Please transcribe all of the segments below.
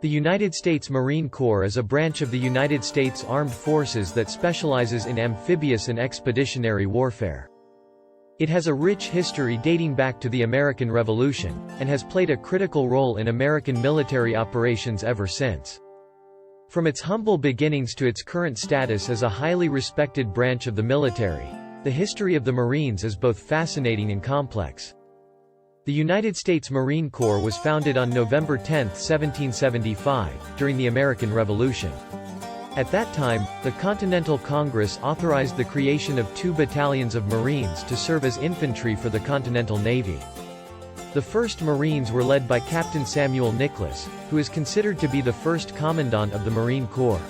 The United States Marine Corps is a branch of the United States Armed Forces that specializes in amphibious and expeditionary warfare. It has a rich history dating back to the American Revolution, and has played a critical role in American military operations ever since. From its humble beginnings to its current status as a highly respected branch of the military, the history of the Marines is both fascinating and complex. The United States Marine Corps was founded on November 10, 1775, during the American Revolution. At that time, the Continental Congress authorized the creation of 2 battalions of Marines to serve as infantry for the Continental Navy. The first Marines were led by Captain Samuel Nicholas, who is considered to be the first commandant of the Marine Corps.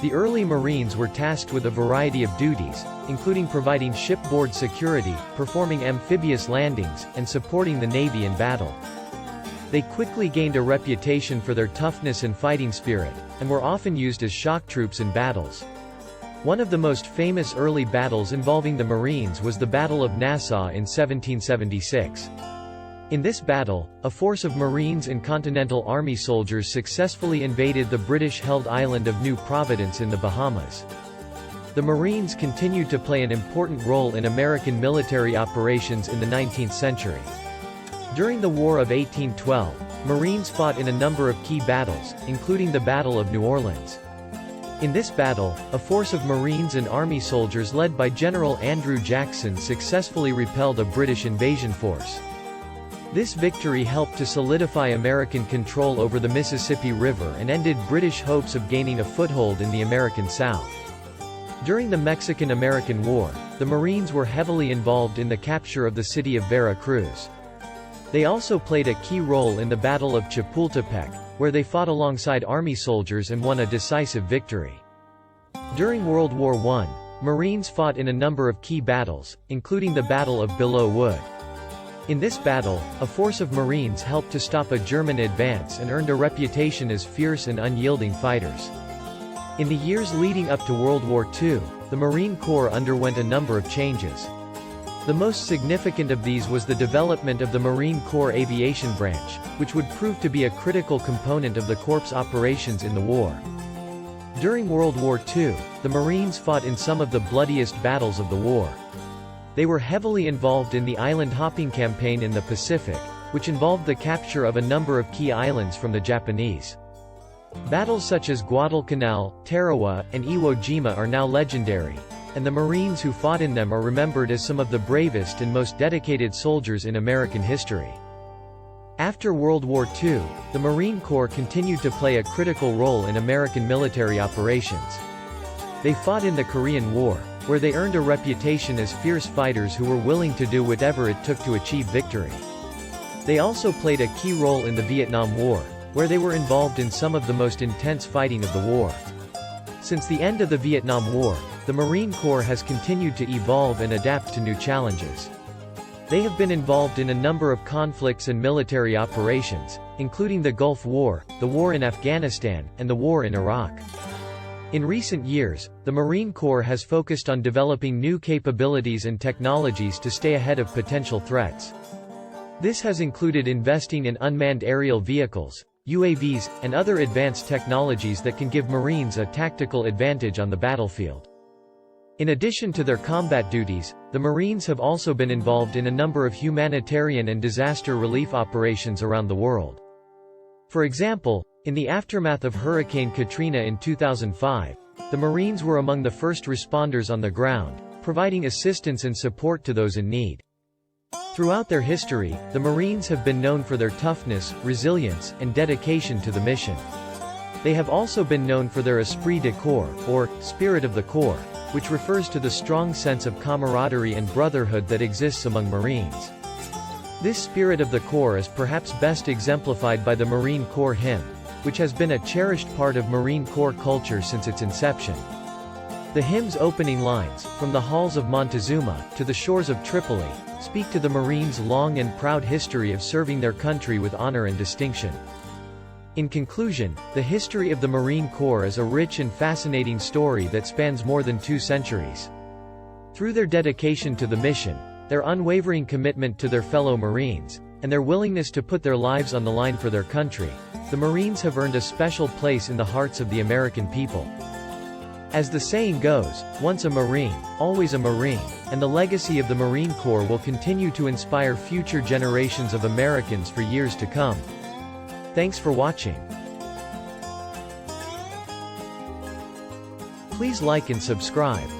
The early Marines were tasked with a variety of duties, including providing shipboard security, performing amphibious landings, and supporting the Navy in battle. They quickly gained a reputation for their toughness and fighting spirit, and were often used as shock troops in battles. One of the most famous early battles involving the Marines was the Battle of Nassau in 1776. In this battle, a force of Marines and Continental Army soldiers successfully invaded the British-held island of New Providence in the Bahamas. The Marines continued to play an important role in American military operations in the 19th century. During the War of 1812, Marines fought in a number of key battles, including the Battle of New Orleans. In this battle, a force of Marines and Army soldiers led by General Andrew Jackson successfully repelled a British invasion force. This victory helped to solidify American control over the Mississippi River and ended British hopes of gaining a foothold in the American South. During the Mexican-American War, the Marines were heavily involved in the capture of the city of Vera Cruz. They also played a key role in the Battle of Chapultepec, where they fought alongside Army soldiers and won a decisive victory. During World War I, Marines fought in a number of key battles, including the Battle of Belleau Wood. In this battle, a force of Marines helped to stop a German advance and earned a reputation as fierce and unyielding fighters. In the years leading up to World War II, the Marine Corps underwent a number of changes. The most significant of these was the development of the Marine Corps Aviation Branch, which would prove to be a critical component of the Corps' operations in the war. During World War II, the Marines fought in some of the bloodiest battles of the war. They were heavily involved in the island-hopping campaign in the Pacific, which involved the capture of a number of key islands from the Japanese. Battles such as Guadalcanal, Tarawa, and Iwo Jima are now legendary, and the Marines who fought in them are remembered as some of the bravest and most dedicated soldiers in American history. After World War II, the Marine Corps continued to play a critical role in American military operations. They fought in the Korean War, where they earned a reputation as fierce fighters who were willing to do whatever it took to achieve victory. They also played a key role in the Vietnam War, where they were involved in some of the most intense fighting of the war. Since the end of the Vietnam War, the Marine Corps has continued to evolve and adapt to new challenges. They have been involved in a number of conflicts and military operations, including the Gulf War, the war in Afghanistan, and the war in Iraq. In recent years, the Marine Corps has focused on developing new capabilities and technologies to stay ahead of potential threats. This has included investing in unmanned aerial vehicles, UAVs, and other advanced technologies that can give Marines a tactical advantage on the battlefield. In addition to their combat duties, the Marines have also been involved in a number of humanitarian and disaster relief operations around the world. For example, in the aftermath of Hurricane Katrina in 2005, the Marines were among the first responders on the ground, providing assistance and support to those in need. Throughout their history, the Marines have been known for their toughness, resilience, and dedication to the mission. They have also been known for their esprit de corps, or spirit of the Corps, which refers to the strong sense of camaraderie and brotherhood that exists among Marines. This spirit of the Corps is perhaps best exemplified by the Marine Corps hymn, which has been a cherished part of Marine Corps culture since its inception. The hymn's opening lines, "From the halls of Montezuma, to the shores of Tripoli," speak to the Marines' long and proud history of serving their country with honor and distinction. In conclusion, the history of the Marine Corps is a rich and fascinating story that spans more than 2 centuries. Through their dedication to the mission, their unwavering commitment to their fellow Marines, and their willingness to put their lives on the line for their country, the Marines have earned a special place in the hearts of the American people. As the saying goes, once a Marine, always a Marine, and the legacy of the Marine Corps will continue to inspire future generations of Americans for years to come. Thanks for watching. Please like and subscribe.